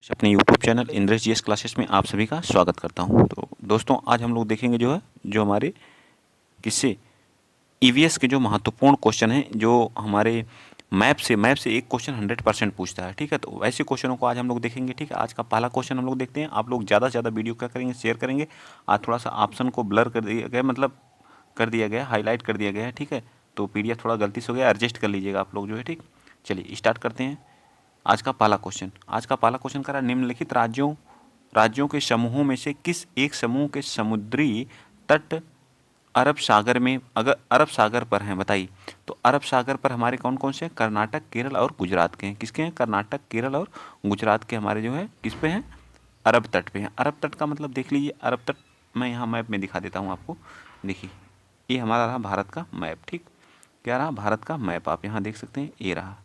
अपने YouTube channel Indresh GS classes में आप सभी का स्वागत करता हूं। तो दोस्तों आज हम लोग देखेंगे जो हमारे किससे ईवीएस के जो महत्वपूर्ण क्वेश्चन हैं, जो हमारे मैप से एक क्वेश्चन 100% पूछता है। ठीक है, तो वैसे क्वेश्चनों को आज हम लोग देखेंगे। ठीक है, आज का पहला क्वेश्चन हम लोग देखते हैं। आप लोग ज़्यादा से ज़्यादा वीडियो क्या करेंगे, शेयर करेंगे। आज थोड़ा सा ऑप्शन को ब्लर कर दिया गया, मतलब कर दिया गया, हाईलाइट कर दिया गया है। ठीक है, तो पीडीएफ थोड़ा गलती से हो गया, एडजस्ट कर लीजिएगा आप लोग जो है। ठीक, चलिए स्टार्ट करते हैं। आज का पहला क्वेश्चन करा, निम्नलिखित राज्यों के समूहों में से किस एक समूह के समुद्री तट अरब सागर में, अगर अरब सागर पर हैं, बताइए। तो अरब सागर पर हमारे कौन कौन से हैं? कर्नाटक, केरल और गुजरात के हैं। किसके हैं? कर्नाटक, केरल और गुजरात के हमारे जो है किस पे हैं? अरब तट पे हैं। अरब तट का मतलब देख लीजिए। अरब तट मैं यहाँ मैप में दिखा देता हूँ आपको। देखिए, ये हमारा रहा भारत का मैप। ठीक, क्या रहा? भारत का मैप आप यहाँ देख सकते हैं, ये रहा।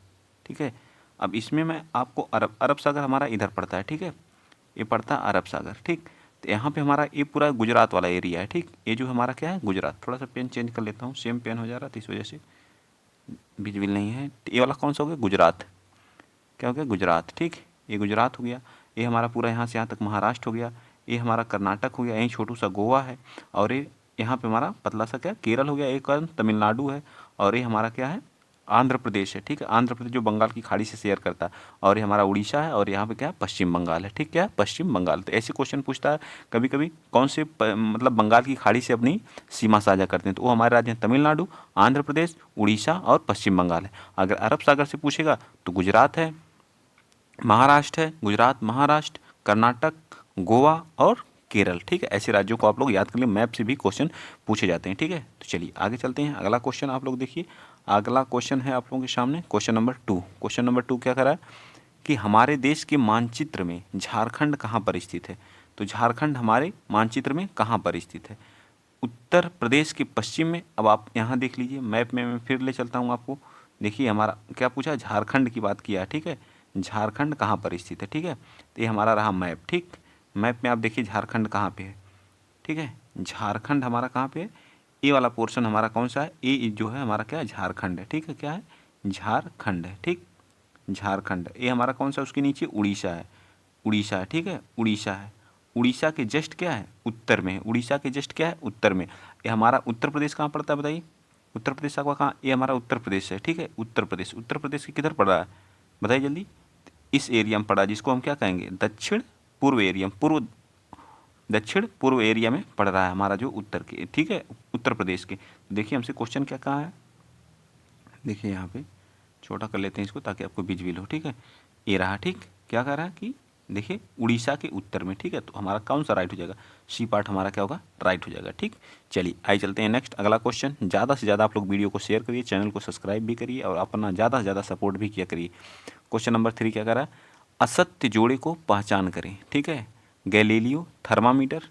ठीक है, अब इसमें मैं आपको अरब सागर हमारा इधर पड़ता है। ठीक है, ये पड़ता है अरब सागर। ठीक, तो यहाँ पे हमारा ये पूरा गुजरात वाला एरिया है। ठीक, ये जो हमारा क्या है? गुजरात। थोड़ा सा पेन चेंज कर लेता हूँ, सेम पेन हो जा रहा था इस वजह से विजिबल नहीं है। तो ये वाला कौन सा हो गया? गुजरात। क्या हो गया? गुजरात। ठीक, ये गुजरात हो गया। ये हमारा पूरा यहाँ से यहाँ तक महाराष्ट्र हो गया। ये हमारा कर्नाटक हो गया, यहीं छोटू सा गोवा है। और ये यहाँ पे हमारा पतला सा क्या? केरल हो गया। एक तमिलनाडु है। और ये हमारा क्या है? आंध्र प्रदेश है। ठीक है, आंध्र प्रदेश जो बंगाल की खाड़ी से शेयर करता है। और ये हमारा उड़ीसा है। और यहाँ पे क्या है? पश्चिम बंगाल है। ठीक, क्या है? पश्चिम बंगाल। तो ऐसे क्वेश्चन पूछता है कभी कभी, कौन से मतलब बंगाल की खाड़ी से अपनी सीमा साझा करते हैं। तो वो हमारे राज्य हैं तमिलनाडु, आंध्र प्रदेश, उड़ीसा और पश्चिम बंगाल है। अगर अरब सागर से पूछेगा तो गुजरात है, महाराष्ट्र है, गुजरात, महाराष्ट्र, कर्नाटक, गोवा और केरल। ठीक है, ऐसे राज्यों को आप लोग याद कर लें। मैप से भी क्वेश्चन पूछे जाते हैं। ठीक है, तो चलिए आगे चलते हैं। अगला क्वेश्चन आप लोग देखिए। अगला क्वेश्चन है आप लोगों के सामने क्वेश्चन नंबर 2। क्वेश्चन नंबर 2 क्या करा है कि हमारे देश के मानचित्र में झारखंड कहाँ पर स्थित है। तो झारखंड हमारे मानचित्र में कहाँ पर स्थित है? उत्तर प्रदेश के पश्चिम में। अब आप यहाँ देख लीजिए, मैप में मैं फिर ले चलता हूँ आपको। देखिए हमारा क्या पूछा? झारखंड की बात किया। ठीक है, झारखंड कहाँ पर स्थित है? ठीक है, तो ये हमारा रहा मैप। ठीक, मैप में आप देखिए झारखंड कहाँ पे है। ठीक है, झारखंड हमारा कहाँ पे है? ये वाला पोर्शन हमारा कौन सा है? ये जो है हमारा क्या है? झारखंड है। ठीक है, क्या है? झारखंड है। ठीक, झारखंड। ये हमारा कौन सा? उसके नीचे उड़ीसा है। उड़ीसा है। ठीक है, उड़ीसा है। उड़ीसा के जस्ट क्या है? उत्तर में है। उड़ीसा के जस्ट क्या है? उत्तर में। ये हमारा उत्तर प्रदेश कहाँ पड़ता है बताइए? उत्तर प्रदेश आपका कहाँ? ये हमारा उत्तर प्रदेश है। ठीक है, उत्तर प्रदेश। उत्तर प्रदेश के किधर पड़ रहा है बताइए जल्दी? इस एरिया में पड़ा, जिसको हम क्या कहेंगे? दक्षिण पूर्व एरिया में, दक्षिण पूर्व एरिया में पड़ रहा है हमारा जो उत्तर के। ठीक है, उत्तर प्रदेश के। देखिए हमसे क्वेश्चन क्या कहा है, देखिए यहाँ पे छोटा कर लेते हैं इसको ताकि आपको विजुअल हो। ठीक है, ये रहा। ठीक, क्या कह रहा है कि देखिए उड़ीसा के उत्तर में। ठीक है, तो हमारा कौन सा राइट हो जाएगा? सी पार्ट हमारा क्या होगा? राइट हो जाएगा। ठीक, चलिए आइए चलते हैं नेक्स्ट अगला क्वेश्चन। ज़्यादा से ज़्यादा आप लोग वीडियो को शेयर करिए, चैनल को सब्सक्राइब भी करिए और अपना ज़्यादा से ज़्यादा सपोर्ट भी किया करिए। क्वेश्चन नंबर 3 क्या कर रहा है? असत्य जोड़े को पहचान करें। ठीक है, गैलीलियो थर्मामीटर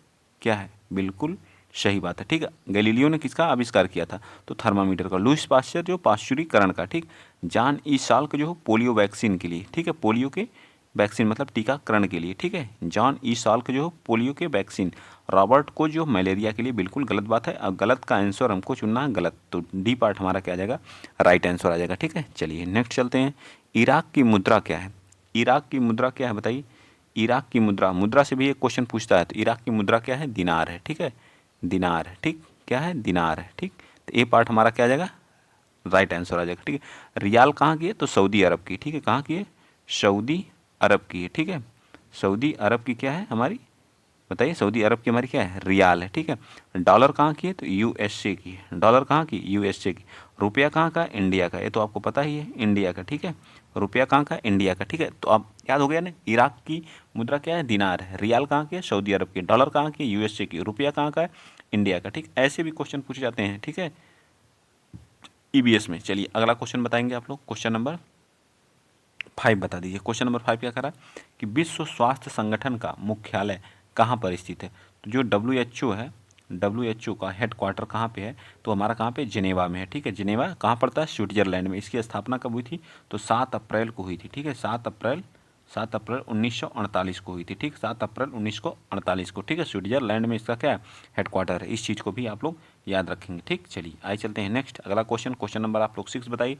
क्या है? बिल्कुल सही बात है। ठीक है, गैलीलियो ने किसका आविष्कार किया था? तो थर्मामीटर का। लुईस पाश्चर जो पाश्चुरीकरण का। ठीक, जॉन ई साल्क जो पोलियो वैक्सीन के लिए। ठीक है, पोलियो के वैक्सीन मतलब टीकाकरण के लिए। ठीक है, जॉन ई साल्क जो पोलियो के वैक्सीन। रॉबर्ट को जो मलेरिया के लिए। बिल्कुल गलत बात है। अब गलत का आंसर हमको चुनना है गलत, तो डी पार्ट हमारा क्या आ जाएगा? राइट आंसर आ जाएगा। ठीक है, चलिए नेक्स्ट चलते हैं। इराक की मुद्रा क्या है? इराक की मुद्रा क्या है बताइए? इराक की मुद्रा, मुद्रा से भी एक क्वेश्चन पूछता है। तो इराक की मुद्रा क्या है? दिनार है। ठीक है, दिनार है। ठीक, क्या है? दिनार है। ठीक, तो ये पार्ट हमारा क्या आ जाएगा? राइट आंसर आ जाएगा। ठीक है, रियाल कहाँ की है? तो सऊदी अरब की। ठीक है, कहाँ की है? सऊदी अरब की है। ठीक है, सऊदी अरब की क्या है हमारी? बताइए, सऊदी अरब की हमारी क्या है? रियाल है। ठीक है, डॉलर कहाँ की है? तो यूएसए की है। डॉलर कहाँ की? यूएसए की। रुपया कहाँ का? इंडिया का। ये तो आपको पता ही है, इंडिया का। ठीक है, रुपया कहाँ का? इंडिया का। ठीक है, तो अब याद हो गया ना, इराक की मुद्रा क्या है? दिनार है। रियाल कहाँ की है? सऊदी अरब की। डॉलर कहाँ की? यूएसए की। रुपया कहाँ का है? इंडिया का। ठीक, ऐसे भी क्वेश्चन पूछे जाते हैं। ठीक है, ईबीएस में। चलिए अगला क्वेश्चन बताएंगे आप लोग। क्वेश्चन नंबर 5 बता दीजिए। क्वेश्चन नंबर 5 क्या करा कि विश्व स्वास्थ्य संगठन का मुख्यालय कहाँ पर स्थित है? तो जो WHO है, WHO का हेड क्वार्टर कहाँ पे है? तो हमारा कहाँ पे? जिनेवा में है। ठीक है, जिनेवा कहाँ पड़ता है? स्विट्जरलैंड में। इसकी स्थापना कब हुई थी? तो 7 अप्रैल को हुई थी। ठीक है, 7 अप्रैल 1948 को हुई थी। ठीक, 7 अप्रैल 1948 को। ठीक है, स्विट्जरलैंड में इसका क्या है? हेड क्वार्टर है। इस चीज़ को भी आप लोग याद रखेंगे। ठीक, चलिए आइए चलते हैं नेक्स्ट अगला क्वेश्चन। क्वेश्चन नंबर आप लोग 6 बताइए।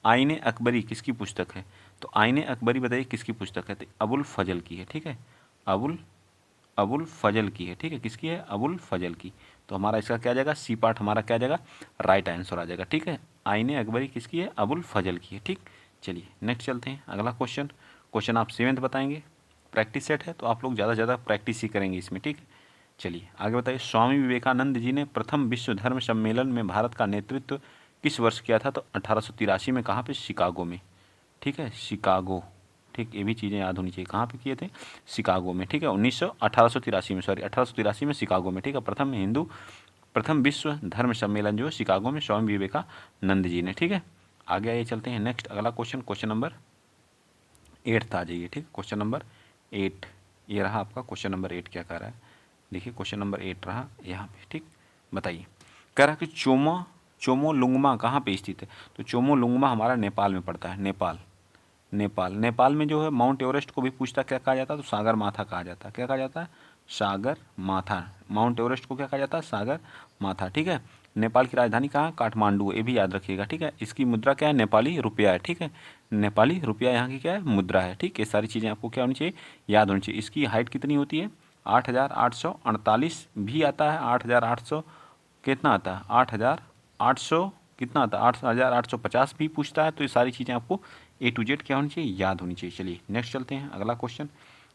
आईने अकबरी किसकी पुस्तक है? तो आईने अकबरी बताइए किसकी पुस्तक है? तो अबुल फजल की है, ठीक है, अबुल फजल की है, ठीक है, किसकी है? अबुल फजल की। तो हमारा इसका क्या आ जाएगा? सी पार्ट हमारा क्या आ जाएगा? राइट आंसर आ जाएगा, ठीक है। आईने अकबरी किसकी है? अबुल फजल की है, ठीक। चलिए नेक्स्ट चलते हैं, अगला क्वेश्चन। क्वेश्चन आप 7th बताएंगे। प्रैक्टिस सेट है तो आप लोग ज़्यादा से ज़्यादा प्रैक्टिस ही करेंगे इसमें, ठीक है। चलिए आगे बताइए, स्वामी विवेकानंद जी ने प्रथम विश्व धर्म सम्मेलन में भारत का नेतृत्व किस वर्ष किया था? तो 1883 में। कहाँ पे? शिकागो में, ठीक है, शिकागो, ठीक। ये भी चीज़ें याद होनी चाहिए, कहाँ पे किए थे? शिकागो में, ठीक है, 1883 में, सॉरी 1883 में शिकागो में, ठीक है। प्रथम विश्व धर्म सम्मेलन जो है शिकागो में स्वामी विवेकानंद जी ने, ठीक है। आगे आइए चलते हैं नेक्स्ट, अगला क्वेश्चन, क्वेश्चन नंबर 8 आ जाइए, ठीक। क्वेश्चन नंबर 8 ये रहा आपका, क्वेश्चन नंबर 8 क्या कह रहा है? देखिए क्वेश्चन नंबर 8 रहा यहाँ पे, ठीक। बताइए, कह रहा है कि चोमोलुंगमा कहाँ पे स्थित है? तो चोमोलुंगमा हमारा नेपाल में पड़ता है, नेपाल में जो है माउंट एवरेस्ट को भी पूछता क्या कहा जाता है? तो सागर माथा कहा जाता है। क्या कहा जाता है? सागर माथा। माउंट एवरेस्ट को क्या कहा जाता है? सागर माथा, ठीक है। नेपाल की राजधानी कहाँ है? काठमांडू, ये भी याद रखिएगा, ठीक है। इसकी मुद्रा क्या है? नेपाली रुपया है, ठीक है। नेपाली रुपया यहाँ की क्या है? मुद्रा है, ठीक। ये सारी चीज़ें आपको क्या होनी चाहिए? याद होनी चाहिए। इसकी हाइट कितनी होती है? 8,848 भी आता है, 8,800 कितना आता है? 8,800 कितना आता है? 8,850 भी पूछता है। तो ये सारी चीज़ें आपको A to Z क्या होनी चाहिए? याद होनी चाहिए। चलिए नेक्स्ट चलते हैं, अगला क्वेश्चन।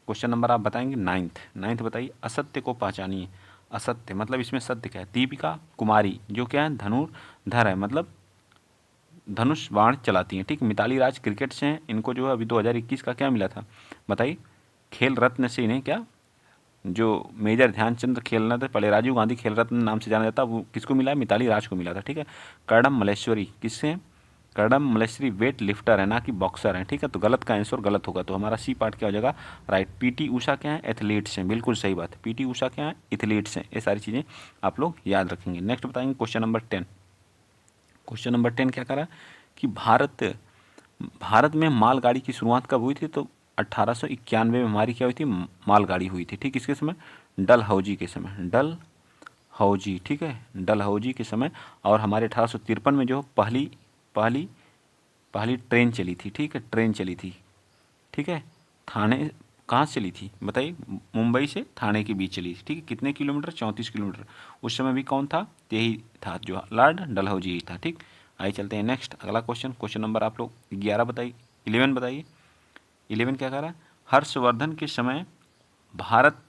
क्वेश्चन नंबर आप बताएंगे 9th बताइए, असत्य को पहचानिए। असत्य मतलब इसमें सत्य क्या है? दीपिका कुमारी जो क्या है? धनुर्धर है, मतलब धनुष बाण चलाती हैं, ठीक। मिताली राज क्रिकेट से हैं, इनको जो है अभी 2021 का क्या मिला था? बताइए। खेल रत्न से इन्हें क्या, जो मेजर ध्यानचंद खेल रत्न, पहले राजीव गांधी खेल रत्न नाम से जाना जाता, वो किसको मिला है? मिताली राज को मिला था, ठीक है। कर्णम मल्लेश्वरी किससे? कर्णम मल्लेश्वरी वेट लिफ्टर है, ना कि बॉक्सर है, ठीक है। तो गलत का आंसर गलत होगा, तो हमारा सी पार्ट क्या हो जाएगा? राइट। पीटी उषा क्या है? एथलीट्स हैं, बिल्कुल सही बात है। पीटी उषा क्या है? एथलीट्स हैं। ये सारी चीज़ें आप लोग याद रखेंगे। नेक्स्ट बताएंगे क्वेश्चन नंबर 10। क्वेश्चन नंबर 10 क्या करा कि भारत में मालगाड़ी की शुरुआत कब हुई थी? तो 1891 में हमारी क्या हुई थी? मालगाड़ी हुई थी, ठीक। किसके समय? डलहौजी के समय, डलहौजी, ठीक है, डलहौजी के समय। और हमारे 1853 में जो पहली पहली पहली ट्रेन चली थी, ठीक है, ट्रेन चली थी, ठीक है। थाने कहाँ से चली थी बताइए? मुंबई से थाने के बीच चली थी, ठीक है। कितने किलोमीटर? 34 किलोमीटर। उस समय भी कौन था? यही था, जो लॉर्ड डलहौजी ही था, ठीक। आइए चलते हैं नेक्स्ट, अगला क्वेश्चन। क्वेश्चन नंबर आप लोग 11 बताइए, 11 बताइए। 11 क्या कह रहा है? हर्षवर्धन के समय भारत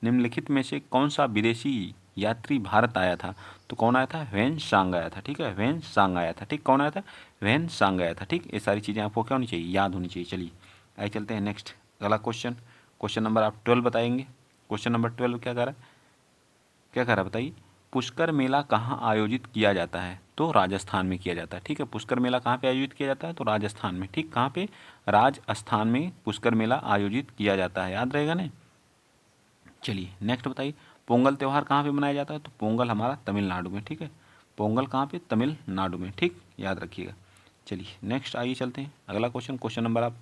निम्नलिखित में से कौन सा विदेशी यात्री भारत आया था? तो कौन आया था? ह्वेन सांग आया था, ठीक है, ह्वेन सांग आया था, ठीक। कौन आया था? ह्वेन सांग आया था, ठीक। ये सारी चीज़ें आपको क्या होनी चाहिए? याद होनी चाहिए। चलिए आइए चलते हैं नेक्स्ट, अगला क्वेश्चन। क्वेश्चन नंबर आप 12 बताएंगे। क्वेश्चन नंबर 12 क्या कह रहा है? क्या कह रहा है बताइए? पुष्कर मेला कहाँ आयोजित किया जाता है? तो राजस्थान में किया जाता है, ठीक है। पुष्कर मेला कहाँ पे आयोजित किया जाता है? तो राजस्थान में, ठीक। कहाँ पे? राजस्थान में पुष्कर मेला आयोजित किया जाता है, याद रहेगा ना। चलिए नेक्स्ट बताइए, पोंगल त्यौहार कहाँ पे मनाया जाता है? तो पोंगल हमारा तमिलनाडु में, ठीक है। पोंगल कहाँ पे? तमिलनाडु में, ठीक, याद रखिएगा। चलिए नेक्स्ट आइए चलते हैं, अगला क्वेश्चन। क्वेश्चन नंबर आप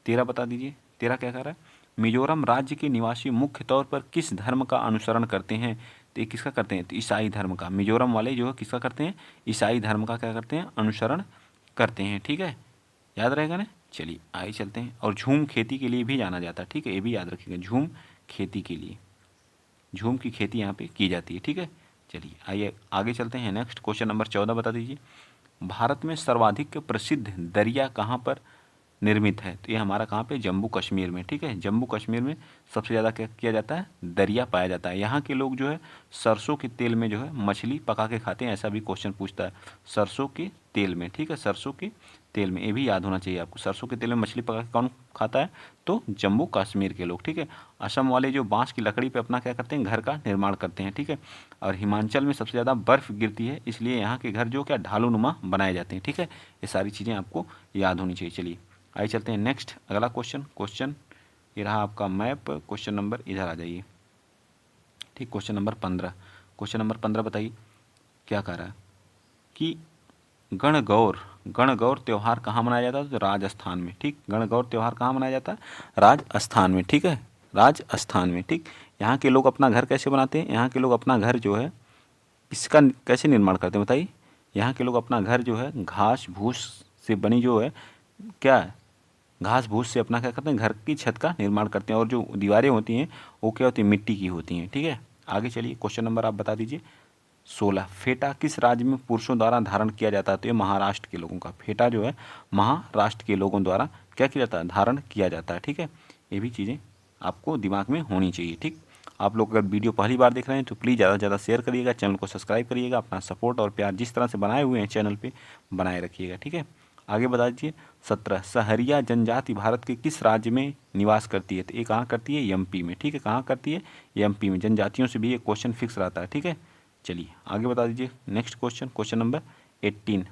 13 बता दीजिए। 13 क्या कह रहा है? मिजोरम राज्य के निवासी मुख्य तौर पर किस धर्म का अनुसरण करते हैं? तो ये किसका करते हैं? तो ईसाई धर्म का। मिजोरम वाले जो है किसका करते हैं? ईसाई धर्म का क्या करते हैं? अनुसरण करते हैं, ठीक है, याद रहेगा ना। चलिए आइए चलते हैं, और झूम खेती के लिए भी जाना जाता है, ठीक है, ये भी याद रखिएगा, झूम खेती के लिए, झूम की खेती यहाँ पे की जाती है, ठीक है। चलिए आइए आगे चलते हैं नेक्स्ट, क्वेश्चन नंबर 14 बता दीजिए। भारत में सर्वाधिक प्रसिद्ध दरिया कहाँ पर निर्मित है? तो ये हमारा कहाँ पे? जम्मू कश्मीर में, ठीक है। जम्मू कश्मीर में सबसे ज़्यादा क्या किया जाता है? दरिया पाया जाता है। यहाँ के लोग जो है सरसों के तेल में जो है मछली पका के खाते हैं, ऐसा भी क्वेश्चन पूछता है। सरसों के तेल में, ठीक है, सरसों के तेल में, ये भी याद होना चाहिए आपको। सरसों के तेल में मछली पका के कौन खाता है? तो जम्मू कश्मीर के लोग, ठीक है। असम वाले जो बांस की लकड़ी पे अपना क्या करते हैं? घर का निर्माण करते हैं, ठीक है। और हिमाचल में सबसे ज़्यादा बर्फ़ गिरती है, इसलिए यहाँ के घर जो क्या ढालूनुमा बनाए जाते हैं, ठीक है। ये सारी चीज़ें आपको याद होनी चाहिए। चलिए आइए चलते हैं नेक्स्ट, अगला क्वेश्चन ये रहा आपका मैप। क्वेश्चन नंबर इधर आ जाइए, ठीक। क्वेश्चन नंबर 15, क्वेश्चन नंबर 15 बताइए क्या कह रहा है कि गणगौर त्यौहार कहाँ मनाया जाता है? तो राजस्थान में, ठीक। गणगौर त्यौहार कहाँ मनाया जाता है? राजस्थान में, ठीक है, राजस्थान में, ठीक। यहाँ के लोग अपना घर कैसे बनाते हैं? यहाँ के लोग अपना घर जो है इसका कैसे निर्माण करते हैं बताइए? यहाँ के लोग अपना घर जो है घास भूस से बनी जो है क्या है? घास भूस से अपना क्या करते हैं, घर की छत का निर्माण करते हैं, और जो दीवारें होती हैं वो क्या होती है, मिट्टी की होती हैं। ठीक है, आगे चलिए क्वेश्चन नंबर आप बता दीजिए 16। फेटा किस राज्य में पुरुषों द्वारा धारण किया जाता है? तो ये महाराष्ट्र के लोगों का फेटा जो है महाराष्ट्र के लोगों द्वारा क्या किया जाता है, धारण किया जाता है। ठीक है, ये भी चीज़ें आपको दिमाग में होनी चाहिए। ठीक, आप लोग अगर वीडियो पहली बार देख रहे हैं तो प्लीज़ ज़्यादा से ज़्यादा शेयर करिएगा, चैनल को सब्सक्राइब करिएगा, अपना सपोर्ट और प्यार जिस तरह से बनाए हुए हैं चैनल पे बनाए रखिएगा। ठीक है, आगे बता दीजिए 17। सहरिया जनजाति भारत के किस राज्य में निवास करती है? तो ये कहाँ करती है, एमपी में। ठीक है, कहाँ करती है, एमपी में। जनजातियों से भी ये क्वेश्चन फिक्स रहता है। ठीक है, चलिए आगे बता दीजिए नेक्स्ट क्वेश्चन, क्वेश्चन नंबर 18।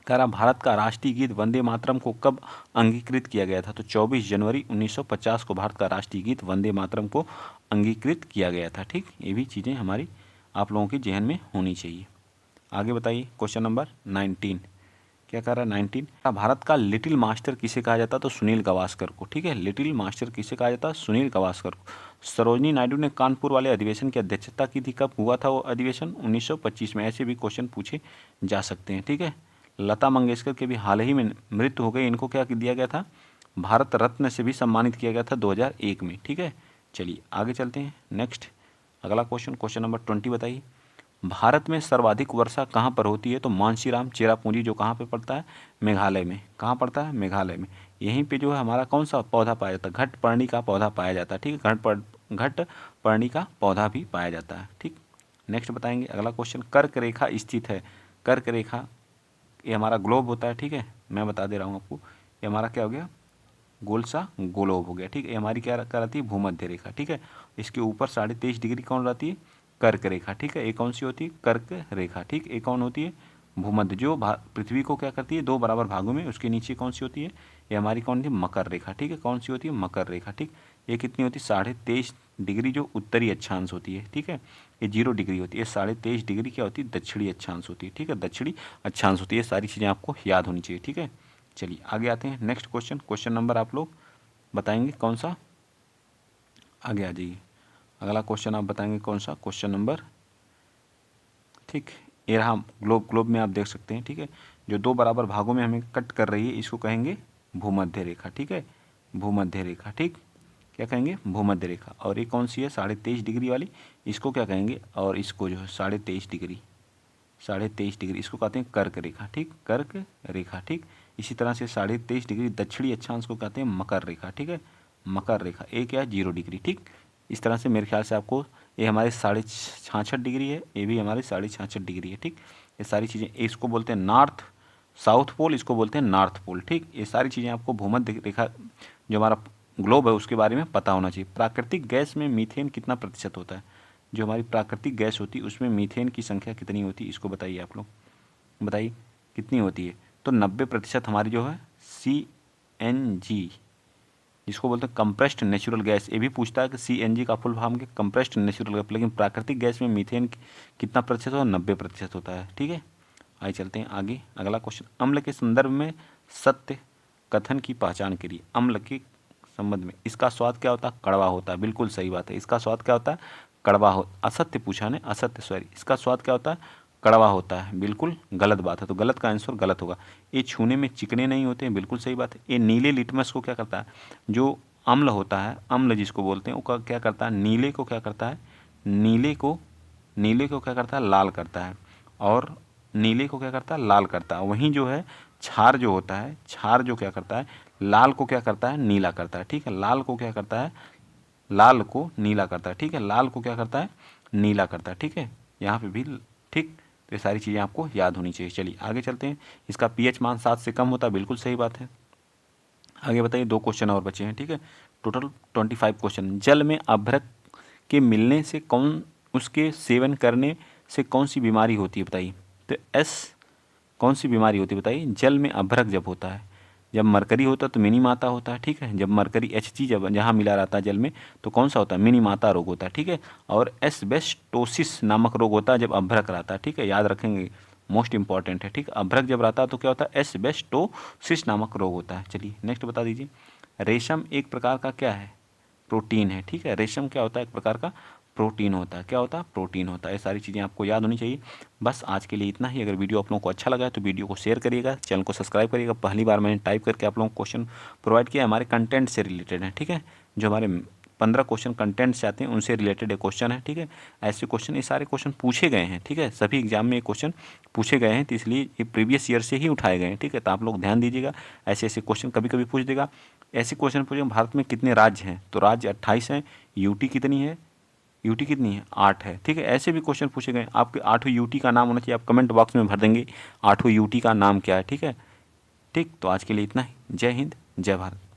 कह रहा भारत का राष्ट्रीय गीत वंदे मातरम को कब अंगीकृत किया गया था? तो 24 जनवरी 1950 को भारत का राष्ट्रीय गीत वंदे मातरम को अंगीकृत किया गया था। ठीक, ये भी चीज़ें हमारी आप लोगों के जहन में होनी चाहिए। आगे बताइए क्वेश्चन नंबर 19। क्या कह रहा है 19? भारत का लिटिल मास्टर किसे कहा जाता? तो सुनील गावस्कर को। ठीक है, लिटिल मास्टर किसे कहा जाता? सुनील गावस्कर को। सरोजनी नायडू ने कानपुर वाले अधिवेशन की अध्यक्षता की थी, कब हुआ था वो अधिवेशन? 1925 में। ऐसे भी क्वेश्चन पूछे जा सकते हैं। ठीक है, लता मंगेशकर के भी हाल ही में मृत्यु हो गई, इनको क्या दिया गया था, भारत रत्न से भी सम्मानित किया गया था 2001 में। ठीक है, चलिए आगे चलते हैं नेक्स्ट अगला क्वेश्चन, क्वेश्चन नंबर 20 बताइए। भारत में सर्वाधिक वर्षा कहाँ पर होती है? तो मानसीराम चेरापूंजी जो कहाँ पे पड़ता है, मेघालय में। कहाँ पड़ता है, मेघालय में। यहीं पे जो है हमारा कौन सा पौधा पाया जाता है, घटपर्णी का पौधा पाया जाता है। ठीक है, घटपर्णी का पौधा भी पाया जाता है। ठीक, नेक्स्ट बताएंगे अगला क्वेश्चन। कर्क रेखा स्थित है, कर्क रेखा ये हमारा ग्लोब होता है। ठीक है, मैं बता दे रहा हूँ आपको, ये हमारा क्या हो गया, गोल सा ग्लोब हो गया। ठीक है, ये हमारी क्या रहती है, भूमध्य रेखा। ठीक है, इसके ऊपर 23.5 डिग्री कौन रहती है, कर्क रेखा। ठीक है, ये कौन सी होती है, कर्क रेखा। ठीक, ये कौन होती है, भूमध्य, जो पृथ्वी को क्या करती है, दो बराबर भागों में, उसके नीचे कौन सी होती है, ये हमारी कौन सी, मकर रेखा। ठीक है, कौन सी होती है, मकर रेखा। ठीक, ये कितनी होती है, 23.5 डिग्री जो उत्तरी अक्षांश होती है। ठीक है, ये 0 डिग्री होती है। 23.5 डिग्री क्या होती है, दक्षिणी अक्षांश होती है। ठीक है, दक्षिणी अक्षांश होती है। सारी चीज़ें आपको याद होनी चाहिए। ठीक है, चलिए आगे आते हैं नेक्स्ट क्वेश्चन, क्वेश्चन नंबर आप लोग बताएंगे कौन सा, आगे आ जाइए। अगला क्वेश्चन आप बताएंगे कौन सा, क्वेश्चन नंबर, ठीक, ये रहा ग्लोब। ग्लोब में आप देख सकते हैं। ठीक है, जो दो बराबर भागों में हमें कट कर रही है इसको कहेंगे भूमध्य रेखा। ठीक है, भूमध्य रेखा। ठीक, क्या कहेंगे, भूमध्य रेखा। और ये कौन सी है, 23.5 डिग्री वाली, इसको क्या कहेंगे, और इसको जो है 23.5 डिग्री, 23.5 डिग्री इसको कहते हैं कर्क रेखा। ठीक, कर्क रेखा। ठीक, इसी तरह से 23.5 डिग्री दक्षिणी अक्षांश को कहते हैं मकर रेखा। ठीक है, मकर रेखा। ये क्या है, 0 डिग्री। ठीक, इस तरह से मेरे ख्याल से आपको, ये हमारे 66.5 डिग्री है, ये भी हमारे 66.5 डिग्री है। ठीक, ये सारी चीज़ें, इसको बोलते हैं नॉर्थ साउथ पोल, इसको बोलते हैं नॉर्थ पोल। ठीक, ये सारी चीज़ें आपको भूमध्य रेखा जो हमारा ग्लोब है उसके बारे में पता होना चाहिए। प्राकृतिक गैस में मीथेन कितना प्रतिशत होता है? जो हमारी प्राकृतिक गैस होती है उसमें मीथेन की संख्या कितनी होती है, इसको बताइए आप लोग, बताइए कितनी होती है? तो 90% हमारी जो है CNG, जिसको बोलते हैं कंप्रेस्ड नेचुरल गैस। ये भी पूछता है कि CNG का फुल फॉर्म के कंप्रेस्ड नेचुरल गैस, लेकिन प्राकृतिक गैस में मीथेन कितना प्रतिशत होता है, 90% होता है। ठीक है, आइए चलते हैं आगे अगला क्वेश्चन। अम्ल के संदर्भ में सत्य कथन की पहचान करिए। अम्ल के संबंध में इसका स्वाद क्या होता है, कड़वा होता है। बिल्कुल सही बात है, इसका स्वाद क्या होता है, कड़वा हो, असत्य पूछा ने, असत्य सॉरी, इसका स्वाद क्या होता है, कड़वा होता है। बिल्कुल गलत बात है, तो गलत का आंसर गलत होगा। ये छूने में चिकने नहीं होते हैं, बिल्कुल सही बात है। ये नीले लिटमस को क्या करता है, जो अम्ल होता है, अम्ल जिसको बोलते हैं, वो क्या करता है, नीले को क्या करता है, नीले को क्या करता है, लाल करता है। और नीले को क्या करता है, लाल करता है। वहीं जो है क्षार जो होता है, क्षार जो क्या करता है, लाल को क्या करता है, नीला करता है। ठीक है, लाल को क्या करता है, लाल को नीला करता है। ठीक है, लाल को क्या करता है, नीला करता है। ठीक है, यहाँ पे भी ठीक, तो ये सारी चीज़ें आपको याद होनी चाहिए। चलिए आगे चलते हैं। इसका pH मान 7 से कम होता है, बिल्कुल सही बात है। आगे बताइए, 2 क्वेश्चन और बचे हैं। ठीक है, टोटल 25 क्वेश्चन। जल में अभ्रक के मिलने से उसके सेवन करने से कौन सी बीमारी होती है, बताइए। तो कौन सी बीमारी होती है बताइए, जल में अभ्रक जब होता है, जब मरकरी होता है तो मिनी माता होता है। ठीक है, जब मरकरी Hg जब जहाँ मिला रहता है जल में तो कौन सा होता है, मिनी माता रोग होता है। ठीक है, और एस्बेस्टोसिस नामक रोग होता है जब अभ्रक रहता है। ठीक है, याद रखेंगे, मोस्ट इंपॉर्टेंट है। ठीक, अभ्रक जब रहता है तो क्या होता है, एस्बेस्टोसिस नामक रोग होता है। चलिए नेक्स्ट बता दीजिए। रेशम एक प्रकार का क्या है, प्रोटीन है। ठीक है, रेशम क्या होता है, एक प्रकार का प्रोटीन होता है। क्या होता है? प्रोटीन होता है। ये सारी चीज़ें आपको याद होनी चाहिए। बस आज के लिए इतना ही। अगर वीडियो आप लोगों को अच्छा लगा है तो वीडियो को शेयर करिएगा, चैनल को सब्सक्राइब करिएगा। पहली बार मैंने टाइप करके आप लोगों को क्वेश्चन प्रोवाइड किया, हमारे कंटेंट से रिलेटेड है, ठीक है। जो हमारे 15 क्वेश्चन कंटेंट से आते हैं उनसे रिलेटेड एक क्वेश्चन है, ठीक है। ऐसे क्वेश्चन, ये सारे क्वेश्चन पूछे गए हैं, ठीक है। सभी एग्जाम में ये क्वेश्चन पूछे गए हैं, तो इसलिए ये प्रीवियस ईयर से ही उठाए गए हैं, ठीक है। तो आप लोग ध्यान दीजिएगा, ऐसे ऐसे क्वेश्चन कभी कभी पूछ देगा। ऐसे क्वेश्चन पूछेगा भारत में कितने राज्य हैं, तो राज्य 28 हैं। यूटी कितनी है? यूटी कितनी है? 8 है, ठीक है। ऐसे भी क्वेश्चन पूछे गए। आपके 8 यूटी का नाम होना चाहिए, आप कमेंट बॉक्स में भर देंगे 8 यूटी का नाम क्या है, ठीक है। ठीक, तो आज के लिए इतना ही। जय हिंद, जय भारत।